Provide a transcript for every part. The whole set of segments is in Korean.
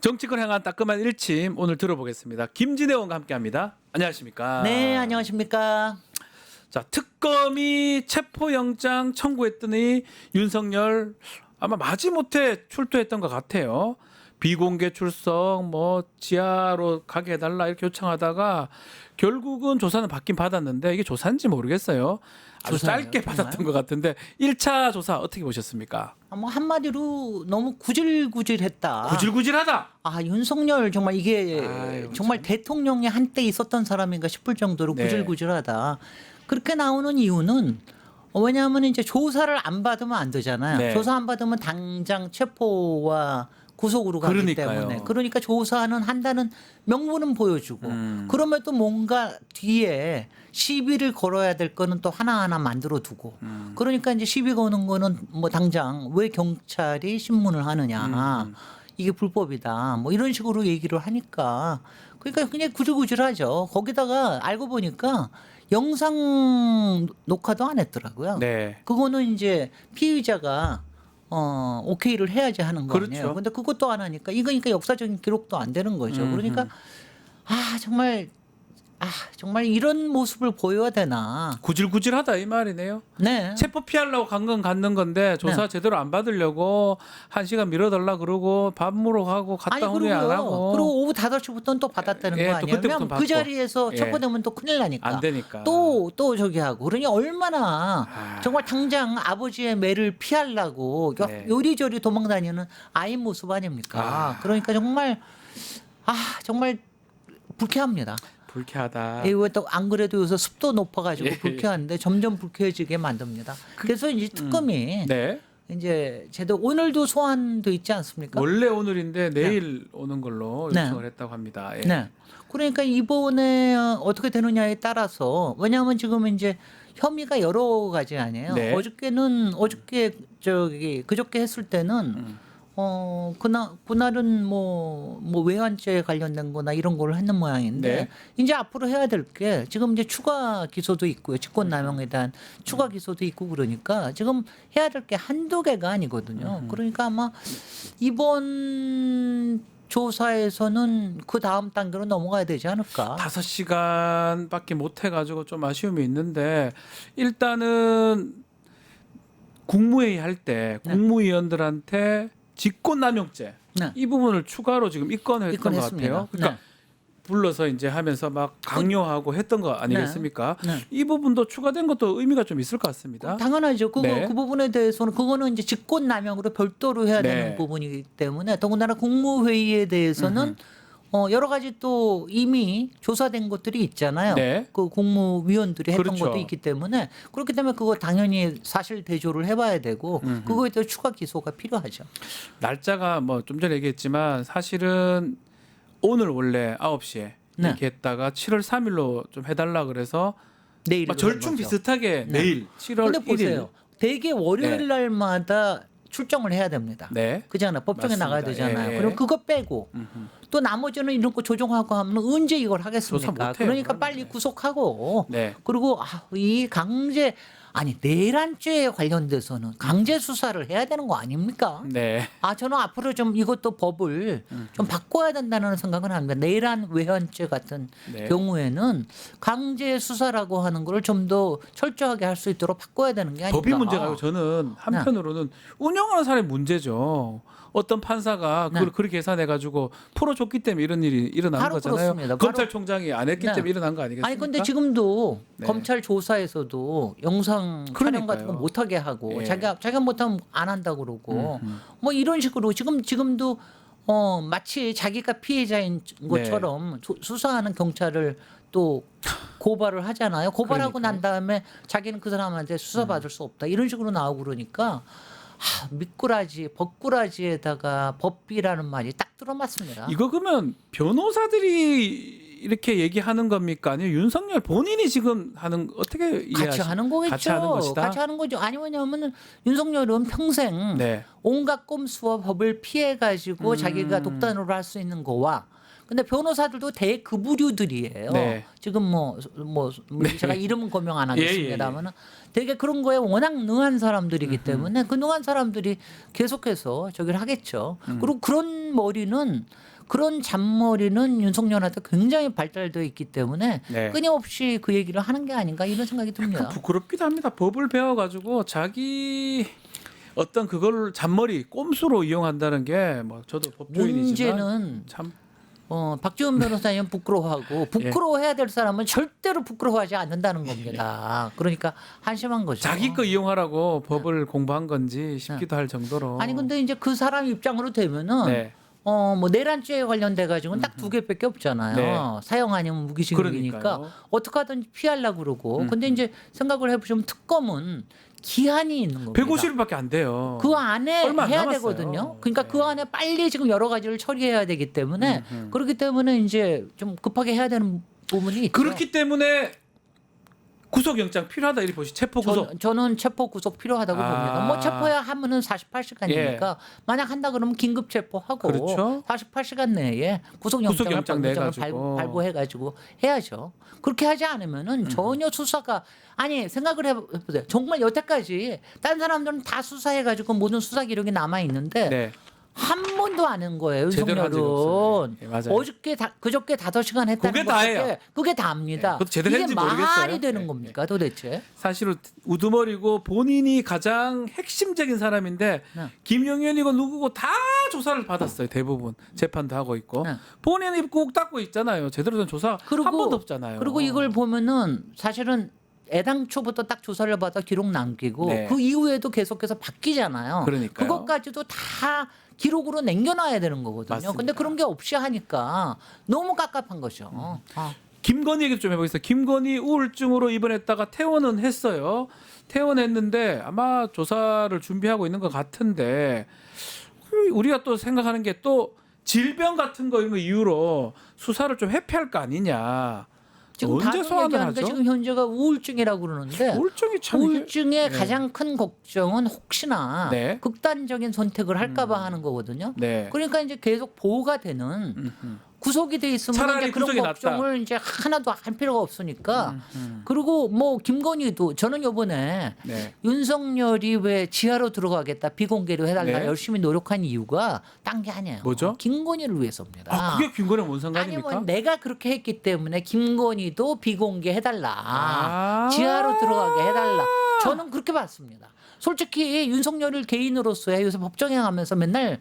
정치권 향한 따끔한 일침 오늘 들어보겠습니다. 김진애 의원과 함께합니다. 안녕하십니까? 네, 안녕하십니까? 자, 특검이 체포영장 청구했더니 윤석열 아마 마지못해 출두했던 것 같아요. 비공개 출석, 뭐 지하로 가게 해달라 이렇게 요청하다가 결국은 조사는 받긴 받았는데 이게 조사인지 모르겠어요. 아주 조사예요, 짧게 정말? 받았던 것 같은데 1차 조사 어떻게 보셨습니까? 뭐 한마디로 너무 구질구질했다. 구질구질하다. 아, 윤석열 정말 이게 아유, 정말 대통령이 한때 있었던 사람인가 싶을 정도로 네. 구질구질하다. 그렇게 나오는 이유는 왜냐하면 이제 조사를 안 받으면 안 되잖아요. 네. 조사 안 받으면 당장 체포와 구속으로 가기 그러니까요. 때문에 그러니까 조사는 한다는 명분은 보여주고 그러면 또 뭔가 뒤에 시비를 걸어야 될 거는 또 하나하나 만들어 두고 그러니까 이제 시비 거는 거는 뭐 당장 왜 경찰이 신문을 하느냐 이게 불법이다 뭐 이런 식으로 얘기를 하니까 그러니까 그냥 구질구질하죠. 거기다가 알고 보니까 영상 녹화도 안 했더라고요. 네. 그거는 이제 피의자가 오케이를 해야지 하는 거 그렇죠. 아니에요. 근데 그것도 안 하니까 이거니까 역사적인 기록도 안 되는 거죠. 그러니까 정말 이런 모습을 보여야 되나. 구질구질하다 이 말이네요. 네. 체포 피하려고 간 건 갔는 건데 조사 네. 제대로 안 받으려고 1시간 미뤄달라 그러고 밥 먹으러 가고 갔다 오니 안 하고 그리고 오후 5시부터는 또 받았다는 예, 거 또 아니에요? 그때부터 왜냐면 받고. 그 자리에서 예. 체포되면 또 큰일 나니까. 안 되니까. 또 저기 하고. 그러니 얼마나 아. 정말 당장 아버지의 매를 피하려고 네. 요리조리 도망다니는 아이 모습 아닙니까? 그러니까 정말 불쾌합니다. 불쾌하다. 이거 또 안 그래도 요새 습도 높아가지고 예. 불쾌한데 점점 불쾌해지게 만듭니다. 그래서 이제 특검이 네. 이제 제도 오늘도 소환돼 있지 않습니까? 원래 오늘인데 내일 오는 걸로 네. 요청을 했다고 합니다. 예. 네. 그러니까 이번에 어떻게 되느냐에 따라서 왜냐하면 지금 이제 혐의가 여러 가지 아니에요. 네. 그저께 했을 때는 그날은 뭐 외환죄에 관련된 거나 이런 걸 했는 모양인데 네. 이제 앞으로 해야 될 게 지금 이제 추가 기소도 있고요. 직권남용에 대한 추가 기소도 있고 그러니까 지금 해야 될 게 한두 개가 아니거든요. 그러니까 아마 이번 조사에서는 그 다음 단계로 넘어가야 되지 않을까. 5시간밖에 못 해가지고 좀 아쉬움이 있는데 일단은 국무회의 할 때 네. 국무위원들한테 직권남용죄 네. 이 부분을 추가로 지금 입건했던 것 입건했습니다. 같아요. 그러니까 네. 불러서 이제 하면서 막 강요하고 했던 거 아니겠습니까? 네. 이 부분도 추가된 것도 의미가 좀 있을 것 같습니다. 당연하죠. 네. 그 부분에 대해서는 그거는 이제 직권남용으로 별도로 해야 네. 되는 부분이기 때문에 더군다나 국무회의에 대해서는 여러 가지 또 이미 조사된 것들이 있잖아요. 네. 그 국무위원들이 했던 그렇죠. 것도 있기 때문에 그렇기 때문에 그거 당연히 사실 대조를 해봐야 되고 그거에 대해 추가 기소가 필요하죠. 날짜가 뭐 좀 전에 얘기했지만 사실은 오늘 원래 9시에 네. 이렇게 했다가 7월 3일로 좀 해달라 그래서 내일 막 절충 비슷하게 내일 7월 근데 1일 보세요. 대개 월요일 네. 날마다 출정을 해야 됩니다. 네. 그잖아요. 법정에 맞습니다. 나가야 되잖아요. 예. 그럼 그거 빼고 또 나머지는 이런 거 조정하고 하면 언제 이걸 조사 하겠습니까? 못해요, 그러니까 그러면. 빨리 구속하고 네. 그리고 이 강제 내란죄에 관련돼서는 강제 수사를 해야 되는 거 아닙니까? 네. 저는 앞으로 좀 이것도 법을 좀 바꿔야 된다는 생각을 합니다. 내란 외환죄 같은 네. 경우에는 강제 수사라고 하는 걸 좀 더 철저하게 할 수 있도록 바꿔야 되는 게 아닌가. 법이 문제가 아니고 저는 한편으로는 운영하는 사람이 문제죠. 어떤 판사가 그걸 네. 그렇게 계산해가지고 풀어줬기 때문에 이런 일이 일어난 바로 거잖아요. 그렇습니다. 바로- 검찰총장이 안 했기 네. 때문에 일어난 거 아니겠습니까? 아니 근데 지금도 네. 검찰 조사에서도 영상 촬영 같은 거 그러니까요. 못하게 하고 예. 자기가 못하면 안 한다 그러고 뭐 이런 식으로 지금도 마치 자기가 피해자인 것처럼 수사하는 경찰을 또 고발을 하잖아요. 고발하고 그러니까요. 난 다음에 자기는 그 사람한테 수사받을 수 없다 이런 식으로 나오고 그러니까 미꾸라지 법꾸라지에다가 법비라는 말이 딱 들어맞습니다. 이거 그러면 변호사들이 이렇게 얘기하는 겁니까? 아니면 윤석열 본인이 지금 하는 어떻게 같이 하는 거겠죠. 같이 하는 것이다. 같이 하는 거죠. 아니 왜냐하면 윤석열은 평생 네. 온갖 꼼수와 법을 피해 가지고 자기가 독단으로 할 수 있는 거와 근데 변호사들도 대급부류들이에요. 네. 지금 제가 이름은 고명 안 하겠습니다만 되게 그런 거에 워낙 능한 사람들이기 때문에 그 능한 사람들이 계속해서 저기를 하겠죠. 그리고 그런 머리는 그런 잔머리는 윤석열한테 굉장히 발달되어 있기 때문에 네. 끊임없이 그 얘기를 하는 게 아닌가 이런 생각이 듭니다. 부끄럽기도 합니다. 법을 배워가지고 자기 어떤 그걸 잔머리 꼼수로 이용한다는 게 뭐 저도 법조인이지만 문제는 참 박지원 변호사님 부끄러워하고 부끄러워해야 될 사람은 절대로 부끄러워하지 않는다는 겁니다. 그러니까 한심한 거죠. 자기 거 이용하라고 법을 공부한 건지 싶기도 할 정도로. 아니 근데 이제 그 사람 입장으로 되면은 네. 뭐 내란죄에 관련돼 가지고는 딱 두 개밖에 없잖아요. 네. 사형 아니면 무기징역이니까 그러니까요. 어떻게 하든지 피하려고 그러고. 근데 이제 생각을 해보시면 특검은 기한이 있는 겁니다. 150일밖에 안 돼요. 그 안에 얼마 안 해야 남았어요. 되거든요. 그러니까 네. 그 안에 빨리 지금 여러 가지를 처리해야 되기 때문에 그렇기 때문에 이제 좀 급하게 해야 되는 부분이 있죠. 그렇기 때문에 구속영장 필요하다 이리 보시. 체포 구속. 저는 체포 구속 필요하다고 아. 봅니다. 뭐 체포야 하면은 48시간이니까 만약 한다 그러면 긴급 체포하고 그렇죠. 48시간 내에 구속영장을 구속영장 내가지고. 발부해가지고 해야죠. 그렇게 하지 않으면은 전혀 수사가 아니 생각을 해보세요. 정말 여태까지 다른 사람들은 다 수사해가지고 모든 수사 기록이 남아 있는데 네. 한 번도 안 한 거예요. 제대로 한 적이 없어요. 윤석열은 예, 맞아요. 어저께 그저께 5시간 했다는 그게 다예요. 것인데 그게 다입니다. 예, 그것도 제대로 이게 했는지 모르겠어요. 말이 되는 예, 겁니까 도대체? 사실은 우두머리고 본인이 가장 핵심적인 사람인데 네. 김용현이고 누구고 다 조사를 받았어요. 대부분 재판도 하고 있고 네. 본인이 꾹 닫고 있잖아요. 제대로 된 조사 한 번도 없잖아요. 그리고 이걸 보면은 사실은 애당초부터 딱 조사를 받아 기록 남기고 네. 그 이후에도 계속해서 바뀌잖아요. 그러니까요. 그것까지도 다 기록으로 남겨놔야 되는 거거든요. 맞습니다. 근데 그런 게 없이 하니까 너무 깝깝한 거죠. 김건희 얘기 좀 해보겠습니다. 김건희 우울증으로 입원했다가 퇴원은 했어요. 퇴원했는데 아마 조사를 준비하고 있는 것 같은데 우리가 또 생각하는 게 또 질병 같은 거 이런 거 이유로 수사를 좀 회피할 거 아니냐. 지금 언제 다들 소환을 얘기하는데 하죠? 지금 현재가 우울증이라고 그러는데 우울증이 참 이게- 우울증의 네. 가장 큰 걱정은 혹시나 네. 극단적인 선택을 할까봐 하는 거거든요. 네. 그러니까 이제 계속 보호가 되는 구속이 돼 있으면 차라리 이제 그런 구속이 낫다. 걱정을 이제 하나도 할 필요가 없으니까. 그리고 뭐 김건희도 저는 요번에 네. 윤석열이 왜 지하로 들어가겠다 비공개로 해달라 네. 열심히 노력한 이유가 딴 게 아니에요. 뭐죠? 김건희를 위해서입니다. 아, 그게 김건희 뭔 상관입니까? 아니면 내가 그렇게 했기 때문에 김건희도 비공개 해달라. 아. 지하로 들어가게 해달라. 저는 그렇게 봤습니다. 솔직히 윤석열을 개인으로서야 요새 법정에 가면서 맨날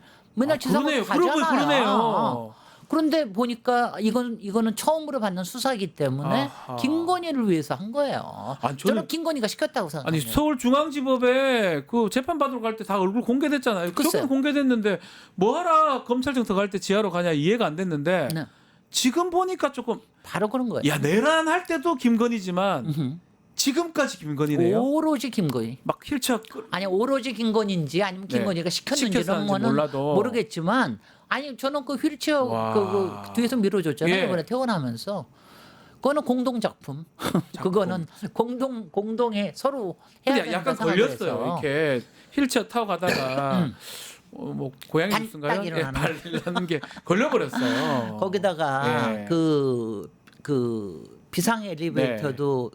지상으로 가잖아요. 그러네요. 그런데 보니까 이거는 처음으로 받는 수사이기 때문에 아하. 김건희를 위해서 한 거예요. 아니, 저는 김건희가 시켰다고 아니 생각합니다. 서울중앙지법에 그 재판 받으러 갈 때 다 얼굴 공개됐잖아요. 글쎄요. 저건 공개됐는데 뭐하라 검찰청 들어갈 때 지하로 가냐 이해가 안 됐는데 네. 지금 보니까 조금 바로 그런 거예요. 야 내란할 때도 김건희지만 음흠. 지금까지 김건희네요. 오로지 김건희. 막 힐쳐 아니 오로지 김건희인지 아니면 네. 김건희가 시켰는지는 시켰었는지 뭐는 몰라도. 모르겠지만 아니 저는 그 휠체어 와. 그 뒤에서 밀어줬잖아요. 예. 이번에 퇴원하면서 그거는 공동 작품. 그거는 공동에 서로 해야 근데 되는 약간 상황에서. 걸렸어요. 이렇게 힐체어 타고 가다가 뭐 고양이 딱 뉴스인가요? 예, 일어나는 발라는 게 걸려버렸어요. 거기다가 예. 그 비상 엘리베이터도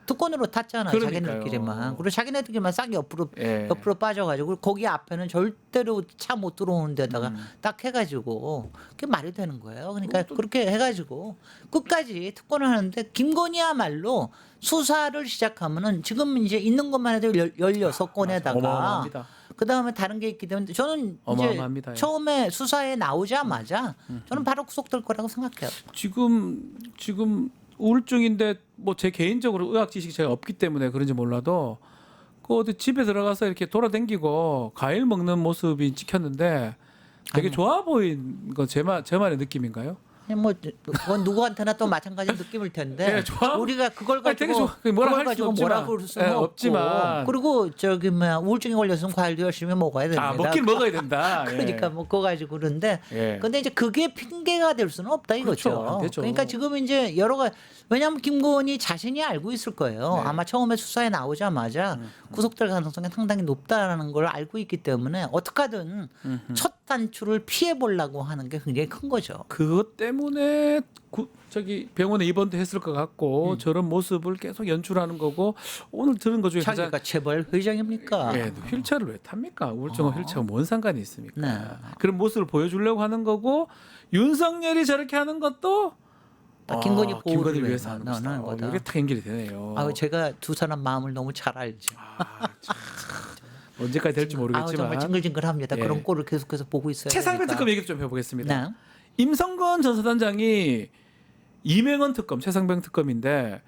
특권으로 탔잖아요. 네. 그러니까요. 자기네들끼리만. 그리고 자기네들끼리만 싹 옆으로 예. 빠져가지고 거기 앞에는 절대로 차 못 들어오는 데다가 음. 딱 해가지고 그게 말이 되는 거예요. 그러니까 그렇게 해가지고 끝까지 특권을 하는데 김건희야말로 수사를 시작하면은 지금 이제 있는 것만 해도 16건에다가 어마어마합니다. 그 다음에 다른 게 있기 때문에 저는 어마어마합니다. 이제 처음에 수사에 나오자마자 저는 바로 구속될 거라고 생각해요. 지금 우울증인데 뭐 제 개인적으로 의학 지식이 제가 없기 때문에 그런지 몰라도 그 어디 집에 들어가서 이렇게 돌아다니고 과일 먹는 모습이 찍혔는데 되게 좋아 보인 거 제만의 느낌인가요? 뭐 그건 누구한테나 또 마찬가지 느낌일 텐데 네, 좋아. 우리가 그걸 아니, 되게 가지고 좋아. 뭐라 그걸 할 가지고 수는 뭐라 없지만. 그럴 수는 네, 없고 없지만. 그리고 저기 뭐야 우울증에 걸렸으면 과일도 열심히 먹어야 됩니다. 아 먹긴 먹어야 된다. 그러니까 뭐 그거 가지고 그런데 예. 근데 이제 그게 핑계가 될 수는 없다 이거죠. 그렇죠. 안 되죠. 그러니까 지금 이제 여러 가지 왜냐하면 김건희 자신이 알고 있을 거예요. 네. 아마 처음에 수사에 나오자마자 구속될 가능성이 상당히 높다라는 걸 알고 있기 때문에 어떻게든 첫 단추를 피해 보려고 하는 게 굉장히 큰 거죠. 그것 때문에 저기 병원에 입원도 했을 것 같고 저런 모습을 계속 연출하는 거고 오늘 들은 것 중에 가장 자기가 재벌 회장입니까? 예, 휠체어를 왜 탑니까? 우울증과 휠체어가 뭔 상관이 있습니까? 네. 그런 모습을 보여주려고 하는 거고 윤석열이 저렇게 하는 것도 김건희 보호를 김건희를 위해서 위해서 하는 하는 것이다. 거다. 이게 딱 연결이 되네요. 제가 두 사람 마음을 너무 잘 알죠. 참. 언제까지 될지 모르겠지만 정말 징글징글합니다. 예. 그런 꼴을 계속해서 보고 있어요. 최상병 특검 얘기 좀 해보겠습니다. 네. 임성건 전 사단장이 이명헌 특검, 최상병 특검인데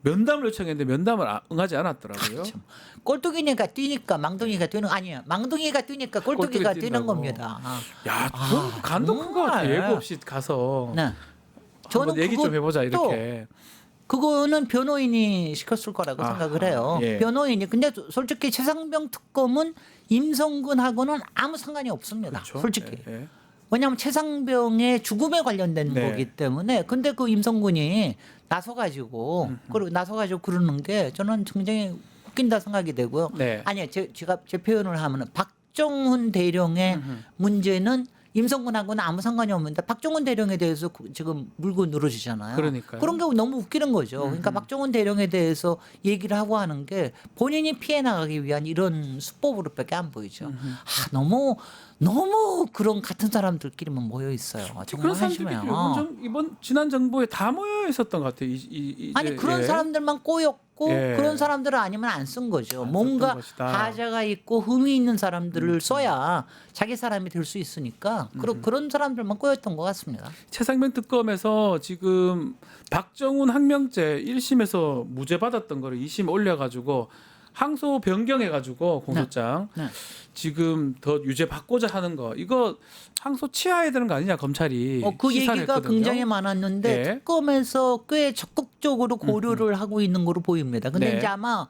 면담을 요청했는데 면담을 응하지 않았더라고요. 참. 꼴뚜기니까 뛰니까 망둥이가 뛰는 아니야. 망둥이가 뛰니까 꼴뚜기가 꼴뚜기 뛰는 뛴다고. 겁니다. 야, 좀 간도 큰 거 같아. 정말. 예고 없이 가서 네. 한번 얘기 좀 해보자 그것도 이렇게. 그거는 변호인이 시켰을 거라고 생각을 해요. 예. 변호인이 근데 솔직히 최상병 특검은 임성근하고는 아무 상관이 없습니다. 그렇죠? 솔직히. 예, 예. 왜냐하면 최상병의 죽음에 관련된 네. 거기 때문에 근데 그 임성근이 나서가지고 그러는 게 저는 굉장히 웃긴다 생각이 되고요. 네. 아니요, 제가 제 표현을 하면은 박정훈 대령의 문제는 임성근하고는 아무 상관이 없는데 박정훈 대령에 대해서 지금 물고 늘어지잖아요. 그러니까요. 그런 게 너무 웃기는 거죠. 그러니까 박정훈 대령에 대해서 얘기를 하고 하는 게 본인이 피해 나가기 위한 이런 수법으로밖에 안 보이죠. 너무 그런 같은 사람들끼리만 모여 있어요. 정말 그런 사람들이 한심해요. 이번 지난 정부에 다 모여 있었던 것 같아요. 아니 그런 예. 사람들만 꼬였고 예. 그런 사람들은 아니면 안 쓴 거죠. 안 뭔가 썼던 것이다. 하자가 있고 흠이 있는 사람들을 써야 자기 사람이 될 수 있으니까 그런 사람들만 꼬였던 것 같습니다. 최상병 특검에서 지금 박정훈 항명죄 1심에서 무죄 받았던 거를 2심 올려가지고 항소 변경해가지고 공소장 네. 지금 더 유죄 받고자 하는 거 이거 항소 취하해야 되는 거 아니냐 검찰이 그 시사를 얘기가 했거든요. 굉장히 많았는데 예. 특검에서 꽤 적극적으로 고려를 하고 있는 거로 보입니다. 근데 네. 이제 아마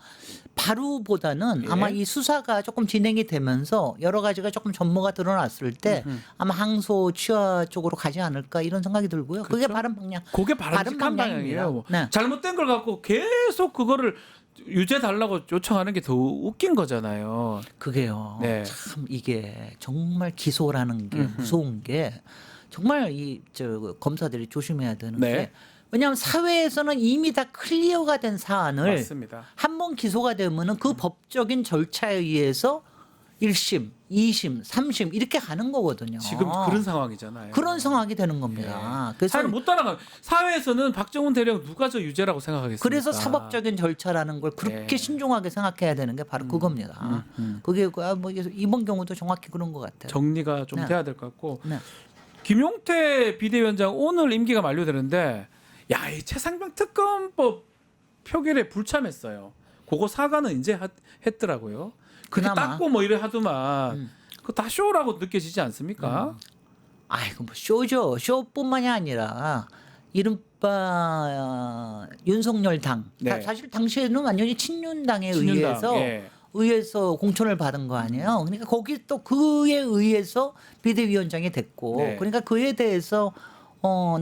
바로보다는 예. 아마 이 수사가 조금 진행이 되면서 여러 가지가 조금 전모가 드러났을 때 아마 항소 취하 쪽으로 가지 않을까 이런 생각이 들고요. 그게 그렇죠. 바른 방향. 그게 바른 바람직한 방향입니다. 방향이에요. 네. 잘못된 걸 갖고 계속 그거를 유죄 달라고 요청하는 게 더 웃긴 거잖아요. 그게요. 네. 참 이게 정말 기소라는 게 무서운 게 정말 검사들이 조심해야 되는 네. 게 왜냐하면 사회에서는 이미 다 클리어가 된 사안을 맞습니다. 한 번 기소가 되면은 그 법적인 절차에 의해서 1심, 2심, 3심 이렇게 가는 거거든요. 지금 그런 상황이잖아요. 그런 상황이 되는 겁니다. 그래서 사회를 못 따라가. 사회에서는 박정훈 대령 누가 저 유죄라고 생각하겠습니까? 그래서 사법적인 절차라는 걸 그렇게 네. 신중하게 생각해야 되는 게 바로 그겁니다. 그게 뭐 이번 경우도 정확히 그런 것 같아요. 정리가 좀 네. 돼야 될 것 같고 네. 김용태 비대위원장 오늘 임기가 만료되는데 이 최상병 특검법 표결에 불참했어요. 그거 사과는 이제 했더라고요. 그게 그나마. 닦고 뭐 이래 하더만 그거 다 쇼라고 느껴지지 않습니까? 아이고 뭐 쇼죠. 쇼뿐만이 아니라 이른바 윤석열 당. 네. 사실 당시에는 완전히 친윤당에 친윤당, 의해서 공천을 받은 거 아니에요. 그러니까 거기 또 그에 의해서 비대위원장이 됐고, 네. 그러니까 그에 대해서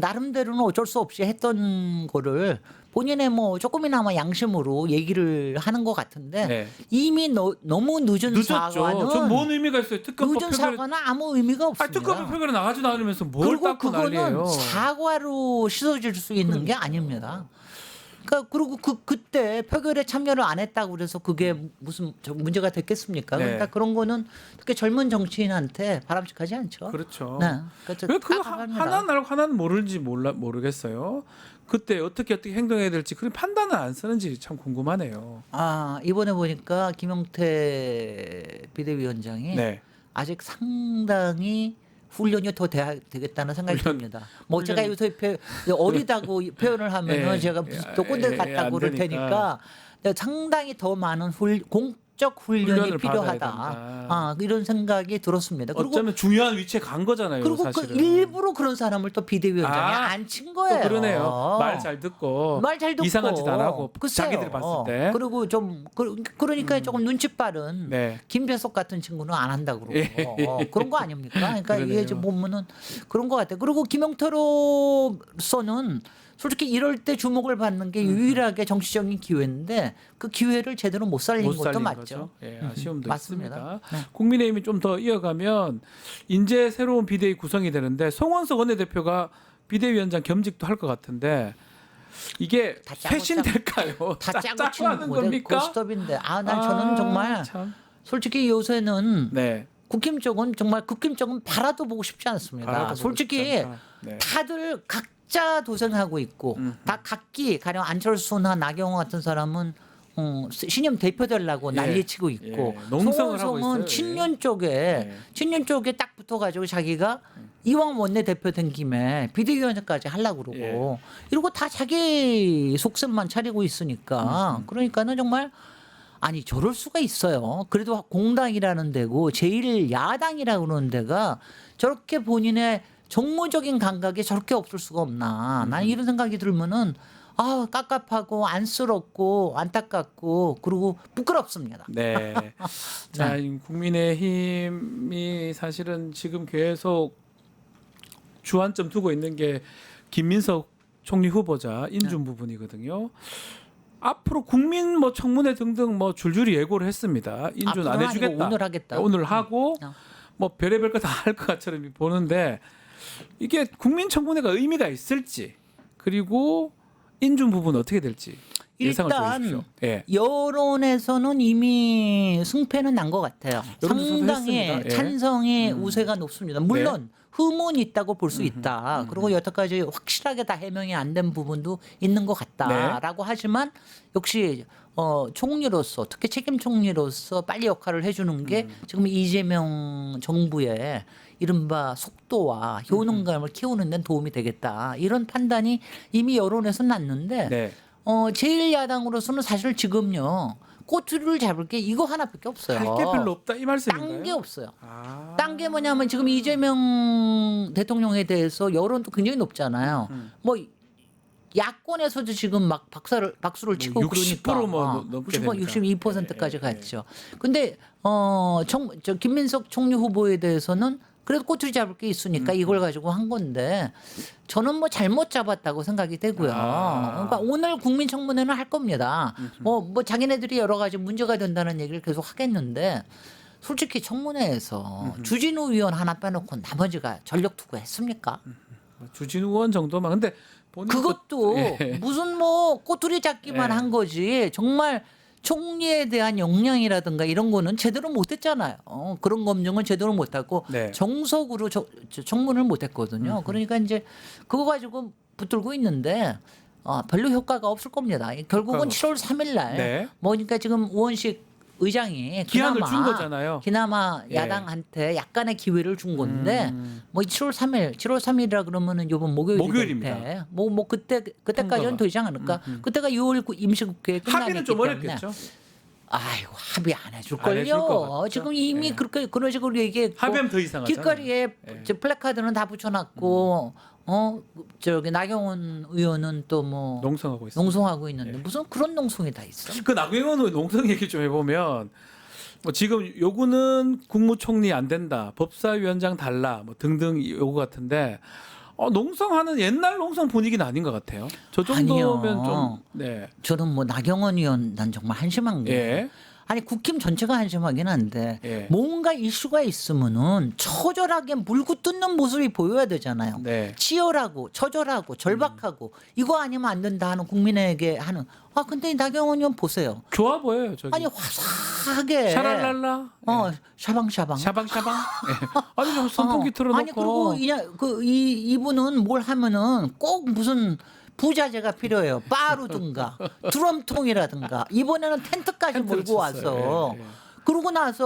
나름대로는 어쩔 수 없이 했던 거를 본인의 뭐 조금이나마 양심으로 얘기를 하는 것 같은데 네. 이미 너무 늦은 늦었죠. 사과는 전뭔 의미가 있어요? 특검법 늦은 표결에 사과는 아무 의미가 없습니다. 특검법 표결에 나가지도 않으면서 뭘 그리고 닦고 그거는 난리예요. 사과로 씻어질 수 있는 게 아닙니다. 그러니까 그리고 그때 표결에 참여를 안 했다고 그래서 그게 무슨 문제가 됐겠습니까? 네. 그러니까 그런 거는 특히 젊은 정치인한테 바람직하지 않죠. 그렇죠. 네. 그래서 왜 그거 깜깜합니다. 하나는 알고 하나는 모르는지 모르겠어요. 그때 어떻게 행동해야 될지 그런 판단을 안 쓰는지 참 궁금하네요. 이번에 보니까 김용태 비대위원장이 네. 아직 상당히 훈련이 더 되겠다는 생각이 듭니다. 뭐 제가 요새 어리다고 표현을 하면은 예, 제가 무슨 또 꼰대 같다고 안 그럴 되니까. 테니까 상당히 더 많은 공적 훈련이 훈련을 받아야 필요하다. 된다. 이런 생각이 들었습니다. 그리고 어쩌면 중요한 위치에 간 거잖아요. 그리고 사실은. 일부러 그런 사람을 또 비대위원장에 앉힌 거예요. 또 그러네요. 말 잘 듣고 이상한 짓 안 하고 글쎄요. 자기들이 봤을 때. 그리고 좀 그러니까 조금 눈치 빠른 네. 김배석 같은 친구는 안 한다 그러고 예. 그런 거 아닙니까? 그러니까 그러네요. 이게 좀 보면은 그런 것 같아요. 그리고 김용태로서는 솔직히 이럴 때 주목을 받는 게 유일하게 정치적인 기회인데 그 기회를 제대로 못 살린 못 것도 살린 맞죠. 거죠. 예, 아쉬움도 맞습니다. 있습니다. 네. 국민의힘이 좀 더 이어가면 이제 새로운 비대위 구성이 되는데 송원석 원내대표가 비대위원장 겸직도 할 것 같은데 이게 다 짜고 쇄신될까요? 다 짜고 치는 하는 겁니까? 고스톱인데 저는 정말 참. 솔직히 요새는 네. 국힘 쪽은 정말 국힘 쪽은 바라도 보고 싶지 않습니다. 바라도 보고 솔직히 싶지 않다. 네. 다들 각자 도생하고 있고 다 각기 가령 안철수나 나경원 같은 사람은 신임 대표 되려고 예. 난리치고 있고 예. 농성을 하고 송원성은 있어요. 친윤 쪽에 딱 붙어가지고 자기가 이왕 원내 대표 된 김에 비대위원장까지 하려고 그러고 예. 이러고 다 자기 속셈만 차리고 있으니까 그러니까는 정말 아니 저럴 수가 있어요. 그래도 공당이라는 데고 제일 야당이라고 그러는 데가 저렇게 본인의 정무적인 감각이 저렇게 없을 수가 없나. 나는 이런 생각이 들면은 깝깝하고 안쓰럽고 안타깝고 그리고 부끄럽습니다. 네. 자, 국민의힘이 사실은 지금 계속 주안점 두고 있는 게 김민석 총리 후보자 인준 부분이거든요. 앞으로 국민 뭐 청문회 등등 뭐 줄줄이 예고를 했습니다. 인준 안 앞으로는 해주겠다. 아니고 오늘 하겠다. 오늘 하고 어. 뭐 별의별 거 다 할 것처럼 보는데 이게 국민 청문회가 의미가 있을지 그리고 인준 부분 어떻게 될지 예상을 일단 해주십시오. 예. 여론에서는 이미 승패는 난 것 같아요. 여론조사도 상당히 했습니다. 예. 찬성의 우세가 높습니다. 물론 흠은 있다고 볼 수 있다. 그리고 여태까지 확실하게 다 해명이 안 된 부분도 있는 것 같다라고 하지만 역시 총리로서 특히 책임 총리로서 빨리 역할을 해주는 게 지금 이재명 정부의 이른바 속도와 효능감을 키우는 데는 도움이 되겠다. 이런 판단이 이미 여론에서 났는데 네. 제1야당으로서는 사실 지금요. 꼬투리를 잡을 게 이거 하나밖에 없어요. 할 게 별로 없다 이 말씀인가요? 딴 게 없어요. 아. 딴 게 뭐냐면 지금 이재명 대통령에 대해서 여론도 굉장히 높잖아요. 뭐 야권에서도 지금 막 박수를 치고 60% 그러니까 뭐 넘게 62%까지 예, 갔죠. 근데 저 김민석 총리 후보에 대해서는 그래도 꼬투리 잡을 게 있으니까 이걸 가지고 한 건데 저는 뭐 잘못 잡았다고 생각이 되고요. 그러니까 오늘 국민청문회는 할 겁니다. 뭐 자기네들이 여러 가지 문제가 된다는 얘기를 계속 하겠는데 솔직히 청문회에서 주진우 의원 하나 빼놓고 나머지가 전력 투구했습니까? 주진우 의원 정도만 근데 본인 그것도 예. 무슨 뭐 꼬투리 잡기만 예. 한 거지 정말 총리에 대한 역량이라든가 이런 거는 제대로 못했잖아요. 그런 검증을 제대로 못하고 네. 정석으로 청문을 못했거든요. 그러니까 이제 그거 가지고 붙들고 있는데 별로 효과가 없을 겁니다. 결국은 7월 3일 날 네. 뭐니까 지금 우원식 의장이 기한을 준 거잖아요. 그나마 예. 야당한테 약간의 기회를 준 건데 뭐 7월 3일이라 그러면은 요번 목요일입니다. 뭐 그때까지는 통과가. 되지 않을까? 그때가 6월 임시국회 끝나기 합의는 좀 때문에. 어렵겠죠. 아이고 합의 안 해줄 안 해줄 것 걸요. 같죠? 지금 이미 예. 그렇게 그런 식으로 얘기했고 합의하면 더 이상하잖아요. 길거리에 예. 저 플래카드는 다 붙여놨고 저기 나경원 의원은 또 뭐 농성하고 있어요. 농성하고 있는데 무슨 그런 농성이 다 있어? 그 나경원 의원 농성 얘기 좀 해보면 뭐 지금 요구는 국무총리 안 된다, 법사위원장 달라, 뭐 등등 요구 같은데 농성하는 옛날 농성 분위기는 아닌 것 같아요. 저 정도면 아니요. 좀 네. 저는 뭐 나경원 의원 난 정말 한심한 게 예. 아니 국힘 전체가 한심하긴 한데 예. 뭔가 이슈가 있으면은 처절하게 물고 뜯는 모습이 보여야 되잖아요. 네. 치열하고 처절하고 절박하고 이거 아니면 안 된다 하는 국민에게 하는 근데 이 나경원 의원 보세요. 좋아 보여요. 저기. 아니 화사하게 샤랄랄라. 샤방샤방. 샤방샤방. 예. 아니 좀 선풍기 틀어놓고. 아니 그리고 이분은 뭘 하면은 꼭 무슨 부자재가 필요해요. 바루든가 드럼통이라든가 이번에는 텐트까지 텐트를 몰고 와서 쳤어요. 예, 예.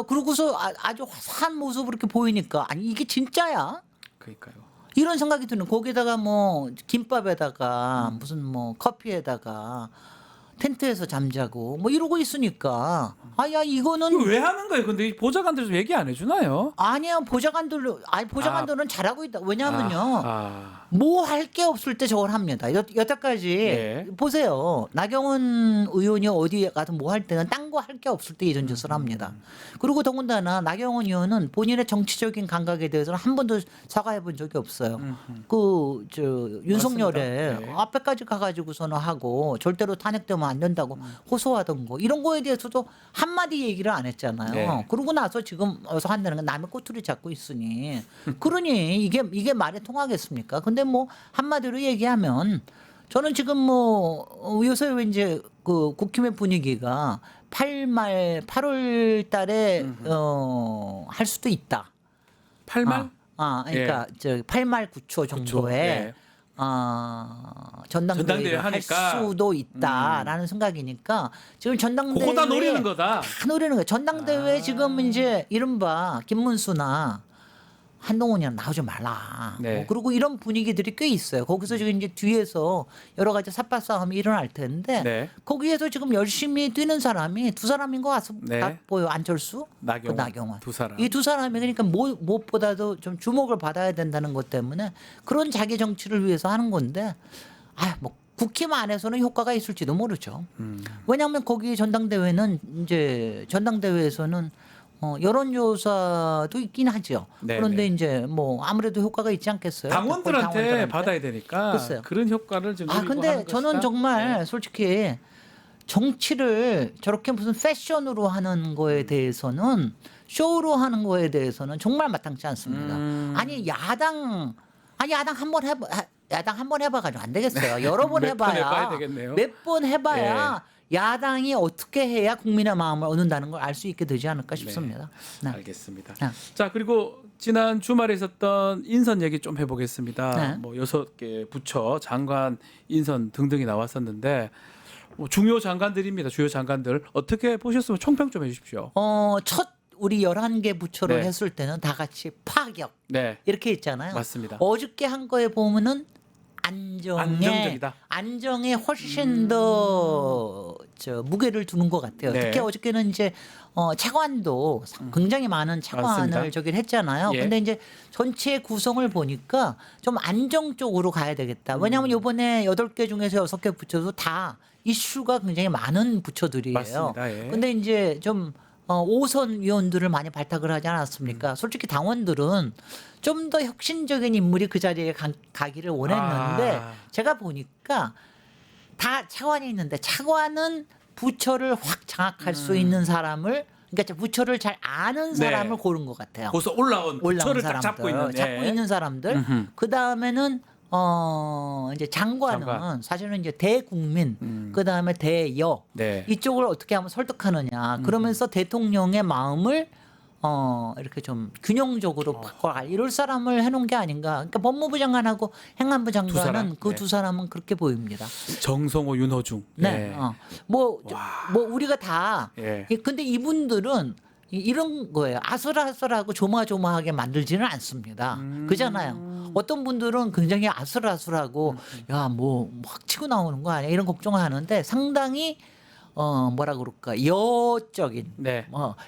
그러고서 아주 화사한 모습으로 이렇게 보이니까 아니 이게 진짜야? 그러니까요. 이런 생각이 드는 거기다가 뭐 김밥에다가 무슨 뭐 커피에다가 텐트에서 잠자고 뭐 이러고 있으니까 이거 이거는 왜 하는 거예요? 근데 이 보좌관들 좀 얘기 안 해주나요? 아니야 보좌관들은 잘하고 있다. 왜냐하면요. 뭐 할 게 없을 때 저걸 합니다. 여태까지 네. 보세요. 나경원 의원이 어디에 가서 뭐 할 때는 딴 거 할 게 없을 때 이런 짓을 합니다. 그리고 더군다나 나경원 의원은 본인의 정치적인 감각에 대해서는 한 번도 사과해 본 적이 없어요. 그 저 윤석열에 맞습니다. 네. 앞에까지 가가지고서는 하고 절대로 탄핵되면 안 된다고 호소하던 거 이런 거에 대해서도 한마디 얘기를 안 했잖아요. 네. 그러고 나서 지금 어서 한다는 건 남의 꼬투리 잡고 있으니 그러니 이게 말이 통하겠습니까? 근데 뭐 한마디로 얘기하면 저는 지금 뭐 요새 이제 그 국힘의 분위기가 8월 달에 할 수도 있다. 8말? 그러니까 저 8말 9초 정도에 네. 전당대회 전당대회를 할 하니까. 수도 있다라는 생각이니까 지금 전당대회 그거 다 노리는 거다. 다 노리는 거예요. 전당대회 지금 이제 이른바 김문수나 한동훈이랑 나오지 말라. 네. 뭐 그리고 이런 분위기들이 꽤 있어요. 거기서 지금 이제 뒤에서 여러 가지 삿발 싸움이 일어날 텐데 네. 거기에서 지금 열심히 뛰는 사람이 두 사람인 것 네. 같고요. 안철수, 나경원. 나경원. 두 사람. 이 두 사람이 그러니까 무엇보다도 좀 주목을 받아야 된다는 것 때문에 그런 자기 정치를 위해서 하는 건데 뭐 국힘 안에서는 효과가 있을지도 모르죠. 왜냐하면 거기 전당대회는 이제 전당대회에서는 여론조사도 있긴 하죠. 네, 그런데 네. 이제 뭐 아무래도 효과가 있지 않겠어요? 당원들한테 받아야 되니까 글쎄요. 그런 효과를 좀 누리고 근데 하는 저는 것이다. 정말 네. 솔직히 정치를 저렇게 무슨 패션으로 하는 거에 대해서는 쇼로 하는 거에 대해서는 정말 마땅치 않습니다. 아니 야당 한번 해봐. 야당 한 번 해봐가지고 안 되겠어요. 여러 번 몇번 해봐야 해봐야 되겠네요. 몇 번 해봐야 야당이 어떻게 해야 국민의 마음을 얻는다는 걸 알 수 있게 되지 않을까 싶습니다. 네. 알겠습니다. 네. 자, 그리고 지난 주말에 있었던 인선 얘기 좀 해보겠습니다. 네. 뭐 6개 부처 장관 인선 등등이 나왔었는데 뭐 중요 장관들입니다. 주요 장관들 어떻게 보셨으면 총평 좀 해주십시오. 첫 우리 11개 부처를 네. 했을 때는 다 같이 파격 네, 이렇게 했잖아요. 맞습니다. 어저께 한 거에 보면은 안정적이다. 안정에 훨씬 더 무게를 두는 것 같아요. 네. 특히 어저께는 이제 차관도 굉장히 많은 차관을 맞습니다. 저기를 했잖아요. 예. 근데 이제 전체 구성을 보니까 좀 안정 쪽으로 가야 되겠다. 왜냐하면 이번에 8개 중에서 6개 부처도 다 이슈가 굉장히 많은 부처들이에요. 맞습니다. 예. 근데 이제 좀 5선 위원들을 많이 발탁을 하지 않았습니까? 솔직히 당원들은 좀 더 혁신적인 인물이 그 자리에 가기를 원했는데 제가 보니까 다 차관이 있는데 차관은 부처를 확 장악할 수 있는 사람을 그러니까 부처를 잘 아는 사람을 네. 고른 것 같아요. 거기서 올라온 부처를 딱 잡고 있는. 잡고 있는 사람들. 음흠. 그 다음에는 이제 장관은 장관. 사실은 이제 대국민, 그 다음에 대여 네. 이쪽을 어떻게 하면 설득하느냐. 그러면서 대통령의 마음을 이렇게 좀 균형적으로 바꿔갈 이럴 사람을 해놓은 게 아닌가. 그러니까 법무부 장관하고 행안부 장관은 사람? 그 네. 두 사람은 그렇게 보입니다. 정성호, 윤호중. 네. 뭐 우리가 다. 예. 근데 이분들은 이런 거예요. 아슬아슬하고 조마조마하게 만들지는 않습니다. 그잖아요. 어떤 분들은 굉장히 아슬아슬하고 야 뭐 막 치고 나오는 거 아니야 이런 걱정을 하는데 상당히 뭐라 그럴까 여적인 네.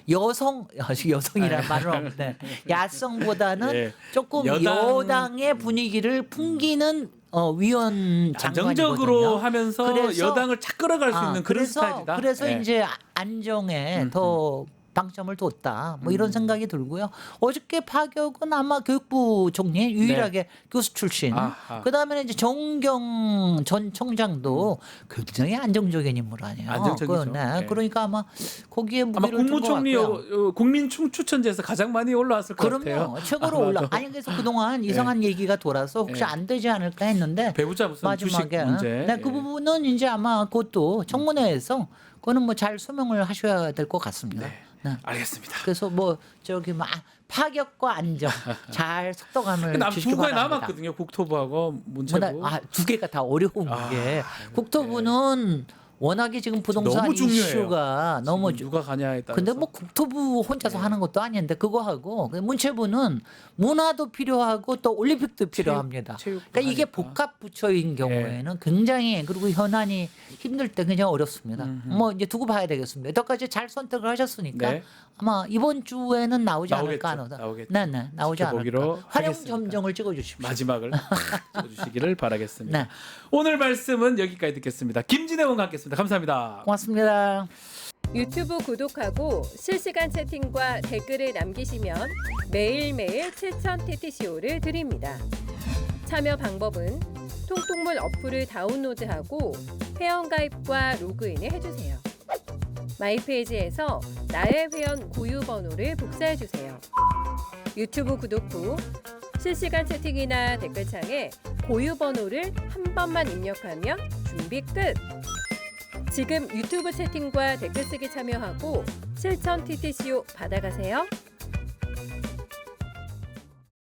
여성이란 말은 없네. 야성보다는 예. 조금 여당의 분위기를 풍기는 위원 장관이거든요. 안정적으로 하면서 그래서- 여당을 착 끌어갈 수 있는 그런 스타일이다. 그래서 예. 이제 안정에 더 방점을 뒀다. 뭐 이런 생각이 들고요. 어저께 파격은 아마 교육부 총리 유일하게 교수 출신. 아하. 그다음에 이제 정경 전 청장도 굉장히 안정적인 인물 아니에요. 안정적이죠. 네. 네. 그러니까 아마 거기에 아마 무게를 둔것 국무총리 같고요. 국민충 추천제에서 가장 많이 올라왔을 것 같아요. 그럼요. 최고로 올라. 아니 그래서 그동안 이상한 얘기가 돌아서 혹시 예. 안 되지 않을까 했는데 배우자 무슨 주식 마지막에 문제. 네, 그 예. 부분은 이제 아마 그것도 청문회에서 그거는 뭐 잘 소명을 하셔야 될 것 같습니다. 네. 네. 알겠습니다. 그래서 뭐 저기 막 파격과 안정 잘 속도감을 두 주시기 가지 바랍니다. 남았거든요. 국토부하고 문체부. 두 개가 다 어려운 게 국토부는 워낙에 지금 부동산 너무 중요해요. 이슈가 너무 지금 누가 가냐에 따라서. 근데 뭐 국토부 혼자서 하는 것도 아닌데 그거 하고 문체부는 문화도 필요하고 또 올림픽도 필요합니다. 체육도 그러니까 이게 하니까. 복합 부처인 경우에는 굉장히 그리고 현안이 힘들 때 굉장히 어렵습니다. 뭐 이제 두고 봐야 되겠습니다. 여태까지 잘 선택을 하셨으니까 네. 아마 이번 주에는 나오지 않을까 나오겠죠. 하는. 나오겠죠. 네네 나오지 지켜보기로 않을까. 활용 하겠습니다. 점정을 찍어주십시오. 마지막을 써주시기를 바라겠습니다. 네. 오늘 말씀은 여기까지 듣겠습니다. 김진애 의원과 함께했습니다. 감사합니다. 고맙습니다. 유튜브 구독하고 실시간 채팅과 댓글을 남기시면 매일매일 7,000TTCO를 드립니다. 참여 방법은 통통물 어플을 다운로드하고 회원가입과 로그인을 해주세요. 마이페이지에서 나의 회원 고유 번호를 복사해주세요. 유튜브 구독 후 실시간 채팅이나 댓글창에 고유 번호를 한 번만 입력하면 준비 끝! 지금 유튜브 채팅과 댓글 쓰기 참여하고 실천 TTCO 받아가세요.